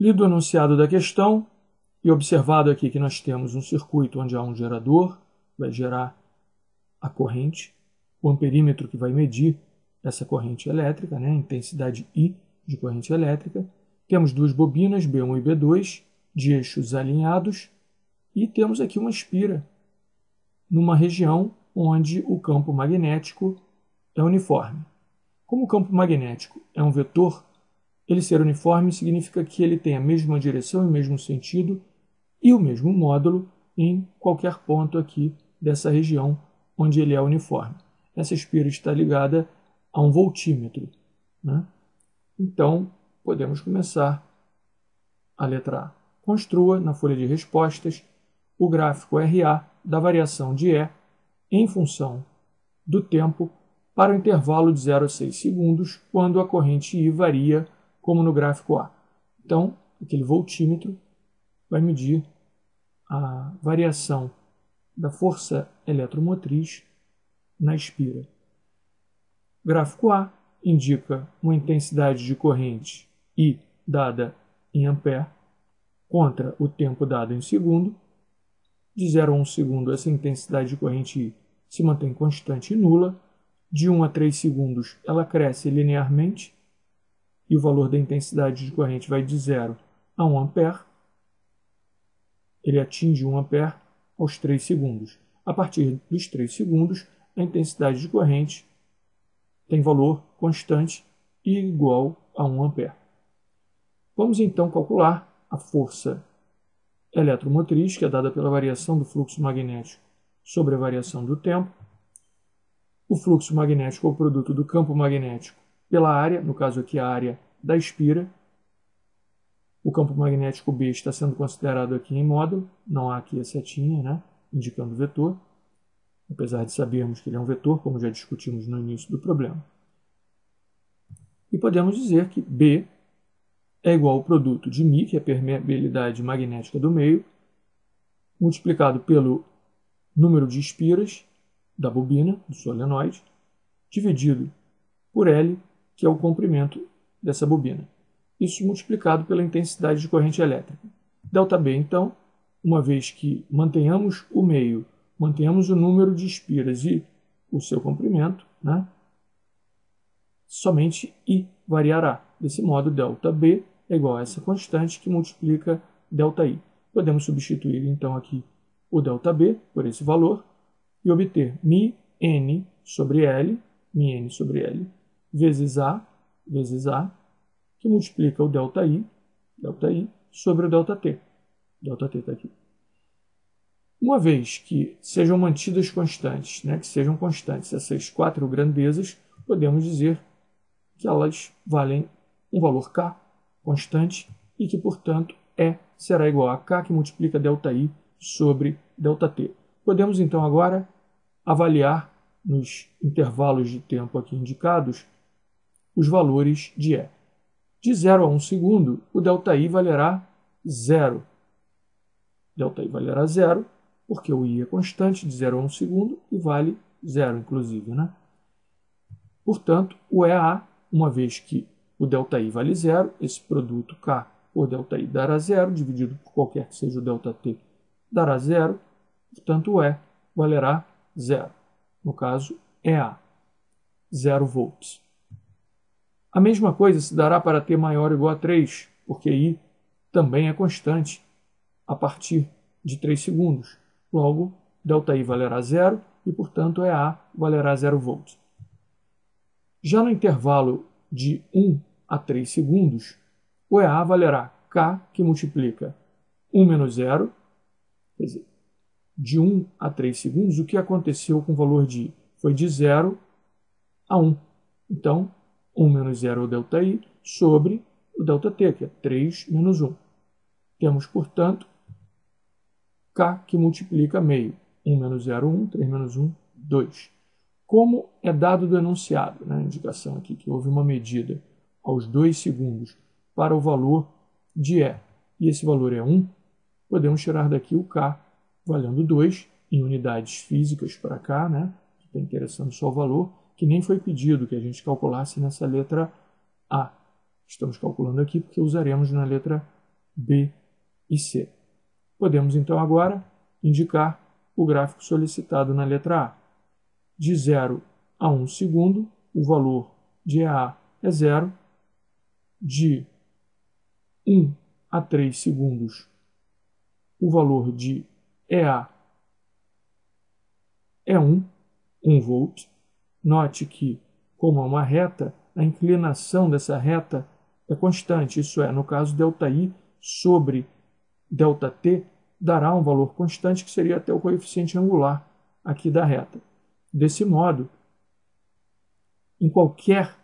Lido o enunciado da questão e observado aqui que nós temos um circuito onde há um gerador, vai gerar a corrente, o amperímetro que vai medir essa corrente elétrica, né, a intensidade I de corrente elétrica. Temos duas bobinas, B1 e B2, de eixos alinhados, e temos aqui uma espira numa região onde o campo magnético é uniforme. Como o campo magnético é um vetor, ele ser uniforme significa que ele tem a mesma direção e o mesmo sentido e o mesmo módulo em qualquer ponto aqui dessa região onde ele é uniforme. Essa espira está ligada a um voltímetro, né? Então, podemos começar a letra A. Construa, na folha de respostas, o gráfico RA da variação de E em função do tempo para o intervalo de 0 a 6 segundos, quando a corrente I varia, como no gráfico A. Então, aquele voltímetro vai medir a variação da força eletromotriz na espira. O gráfico A indica uma intensidade de corrente I dada em ampere contra o tempo dado em segundo. De 0 a 1 segundo, essa intensidade de corrente I se mantém constante e nula. De 1 a 3 segundos, ela cresce linearmente e o valor da intensidade de corrente vai de 0 a 1 ampere. Ele atinge 1 ampere aos 3 segundos. A partir dos 3 segundos, a intensidade de corrente tem valor constante e igual a 1 ampere. Vamos então calcular a força eletromotriz, que é dada pela variação do fluxo magnético sobre a variação do tempo. O fluxo magnético é o produto do campo magnético pela área, no caso aqui a área da espira. O campo magnético B está sendo considerado aqui em módulo, não há aqui a setinha, né, indicando o vetor, apesar de sabermos que ele é um vetor, como já discutimos no início do problema. E podemos dizer que B é igual ao produto de μ, que é a permeabilidade magnética do meio, multiplicado pelo número de espiras da bobina, do solenoide, dividido por L, que é o comprimento dessa bobina. Isso multiplicado pela intensidade de corrente elétrica. ΔB, então, uma vez que mantenhamos o meio, mantenhamos o número de espiras e o seu comprimento, né, somente I variará. Desse modo, ΔB é igual a essa constante que multiplica ΔI. Podemos substituir, então, aqui o ΔB por esse valor e obter μN sobre L, vezes A, que multiplica o ΔI sobre o ΔT. ΔT está aqui. Uma vez que sejam mantidas constantes, né, que sejam constantes essas quatro grandezas, podemos dizer que elas valem um valor K constante e que, portanto, E será igual a K que multiplica ΔI sobre ΔT. Podemos, então, agora avaliar nos intervalos de tempo aqui indicados os valores de E. De 0 a 1 segundo, o ΔI valerá 0. ΔI valerá 0, porque o I é constante de 0 a 1 segundo e vale 0, inclusive, né? Portanto, o EA, uma vez que o ΔI vale 0, esse produto K por ΔI dará 0, dividido por qualquer que seja o ΔT, dará 0. Portanto, o E valerá 0. No caso, EA, 0 volts. A mesma coisa se dará para T maior ou igual a 3, porque I também é constante a partir de 3 segundos. Logo, ΔI valerá 0 e, portanto, EA valerá 0 volts. Já no intervalo de 1 a 3 segundos, o EA valerá K, que multiplica 1 menos 0, quer dizer, de 1 a 3 segundos, o que aconteceu com o valor de I? Foi de 0 a 1. Então, 1 menos 0 é o ΔI sobre o ΔT, que é 3 menos 1. Temos, portanto, K, que multiplica meio. 1 menos 0, 1. 3 menos 1, 2. Como é dado do enunciado, né, a indicação aqui que houve uma medida aos 2 segundos para o valor de E, e esse valor é 1, podemos tirar daqui o K valendo 2 em unidades físicas para cá, né, que está interessando só o valor, que nem foi pedido que a gente calculasse nessa letra A. Estamos calculando aqui porque usaremos na letra B e C. Podemos, então, agora indicar o gráfico solicitado na letra A. De 0 a 1 segundo, o valor de EA é 0. De 1 a 3 segundos, o valor de EA é 1 volt. Note que, como é uma reta, a inclinação dessa reta é constante, isso é, no caso ΔI sobre ΔT, dará um valor constante que seria até o coeficiente angular aqui da reta. Desse modo, em qualquer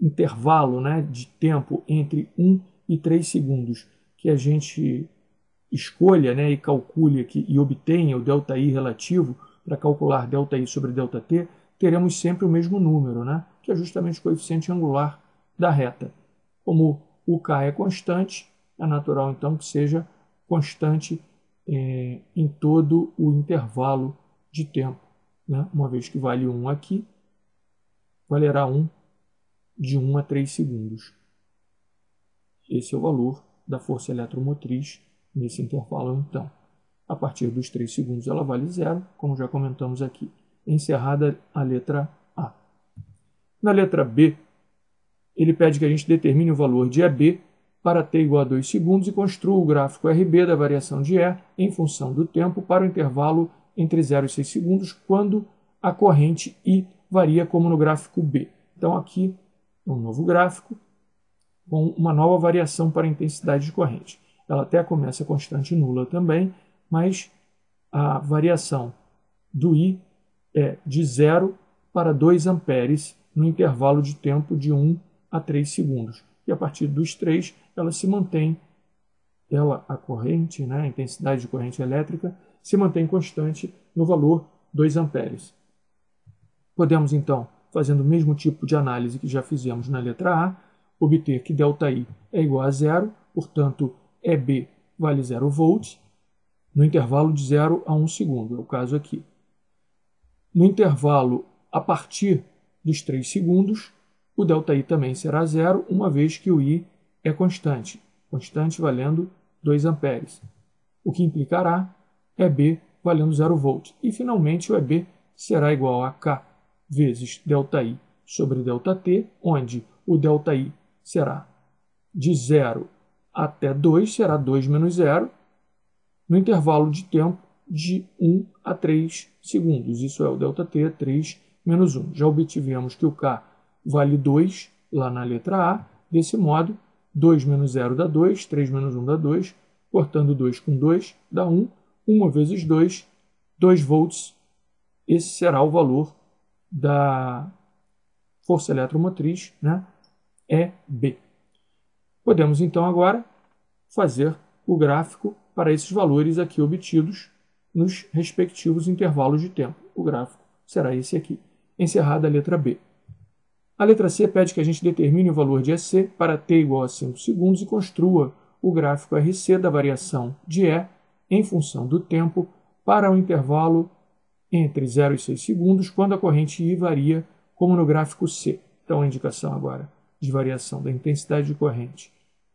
intervalo, né, de tempo entre 1 e 3 segundos que a gente escolha, né, e calcule aqui e obtenha o ΔI relativo para calcular ΔI sobre ΔT, teremos sempre o mesmo número, né, que é justamente o coeficiente angular da reta. Como o K é constante, é natural então que seja constante em todo o intervalo de tempo, né? Uma vez que vale 1 aqui, valerá 1 de 1 a 3 segundos. Esse é o valor da força eletromotriz nesse intervalo, então. A partir dos 3 segundos ela vale 0, como já comentamos aqui. Encerrada a letra A. Na letra B, ele pede que a gente determine o valor de EB para t igual a 2 segundos e construa o gráfico RB da variação de E em função do tempo para o intervalo entre 0 e 6 segundos, quando a corrente I varia como no gráfico B. Então aqui é um novo gráfico com uma nova variação para a intensidade de corrente. Ela até começa constante nula também, mas a variação do I é de 0 para 2 amperes no intervalo de tempo de 1 a 3 segundos. E a partir dos 3, ela se mantém, a corrente, né, a intensidade de corrente elétrica, se mantém constante no valor 2 amperes. Podemos, então, fazendo o mesmo tipo de análise que já fizemos na letra A, obter que ΔI é igual a 0, portanto, EB vale 0 volts, no intervalo de 0 a 1 segundo, é o caso aqui. No intervalo a partir dos 3 segundos, o ΔI também será 0, uma vez que o I é constante valendo 2 amperes, o que implicará EB valendo 0 volts. E, finalmente, o EB será igual a K vezes ΔI sobre ΔT, onde o ΔI será de 0 até 2, será 2 menos 0, no intervalo de tempo de 1 a 3 segundos. Isso é o ΔT, 3 menos 1. Já obtivemos que o K vale 2 lá na letra A. Desse modo, 2 menos 0 dá 2, 3 menos 1 dá 2, cortando 2 com 2 dá 1, 1 vezes 2, 2 volts. Esse será o valor da força eletromotriz, né? EB. Podemos, então, agora fazer o gráfico para esses valores aqui obtidos nos respectivos intervalos de tempo. O gráfico será esse aqui. Encerrada a letra B. A letra C pede que a gente determine o valor de EC para t igual a 5 segundos e construa o gráfico RC da variação de E em função do tempo para o intervalo entre 0 e 6 segundos, quando a corrente I varia, como no gráfico C. Então, a indicação agora de variação da intensidade de corrente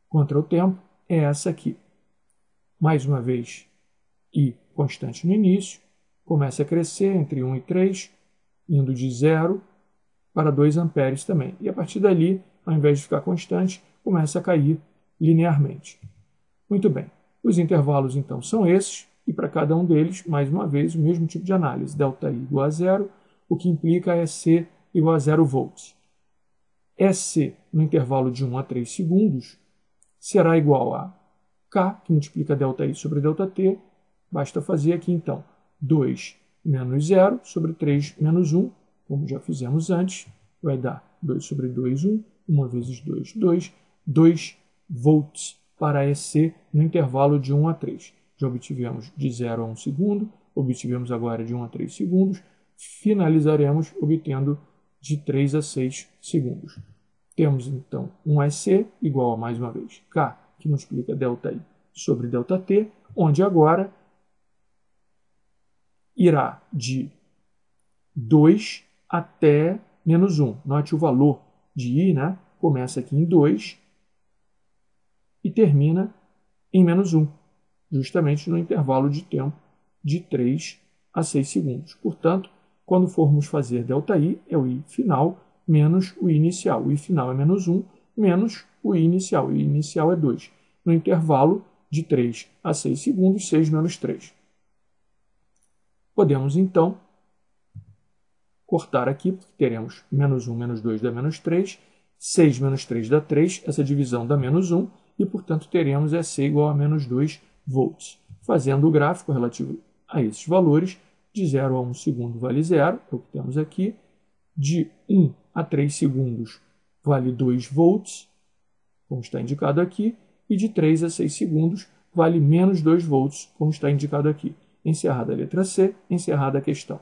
contra o tempo é essa aqui. Mais uma vez, I constante no início, começa a crescer entre 1 e 3, indo de 0 para 2 amperes também. E a partir dali, ao invés de ficar constante, começa a cair linearmente. Muito bem. Os intervalos, então, são esses, e para cada um deles, mais uma vez, o mesmo tipo de análise. ΔI igual a 0, o que implica EC igual a 0 volts. EC, no intervalo de 1 a 3 segundos, será igual a K, que multiplica ΔI sobre ΔT. Basta fazer aqui, então, 2 menos 0 sobre 3 menos 1, como já fizemos antes, vai dar 2 sobre 2, 1, 1 vezes 2, 2, 2 volts para EC no intervalo de 1 a 3. Já obtivemos de 0 a 1 segundo, obtivemos agora de 1 a 3 segundos, finalizaremos obtendo de 3 a 6 segundos. Temos, então, um EC igual a, mais uma vez, K, que multiplica ΔI sobre ΔT, onde agora irá de 2 até menos 1. Note o valor de I, né? Começa aqui em 2 e termina em menos 1, justamente no intervalo de tempo de 3 a 6 segundos. Portanto, quando formos fazer ΔI, é o I final menos o I inicial. O I final é menos 1, menos o I inicial. O I inicial é 2. No intervalo de 3 a 6 segundos, 6 menos 3. Podemos, então, cortar aqui, porque teremos menos 1 menos 2 dá menos 3, 6 menos 3 dá 3, essa divisão dá menos 1, e, portanto, teremos EC igual a menos 2 volts. Fazendo o gráfico relativo a esses valores, de 0 a 1 segundo vale 0, é o que temos aqui. De 1 a 3 segundos vale 2 volts, como está indicado aqui. E de 3 a 6 segundos vale menos 2 volts, como está indicado aqui. Encerrada a letra C, encerrada a questão.